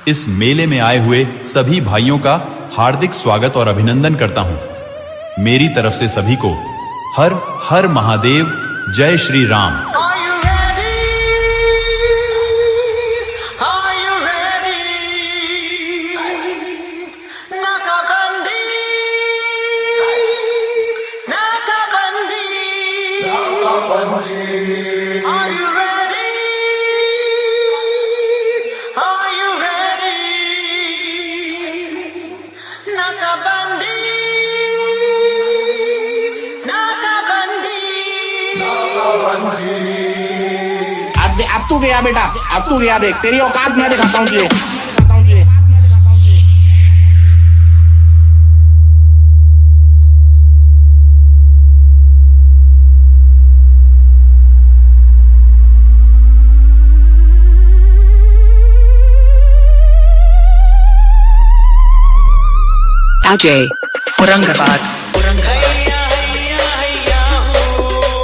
इस मेले में आए हुए सभी भाइयों का हार्दिक स्वागत और अभिनंदन करता हूं। मेरी तरफ से सभी को हर हर महादेव, जय श्री राम। अब तू गया बेटा, अब तू गया, देख तेरी औकात मैं दिखाता हूँ तुझे। Ajay, Aurangabad.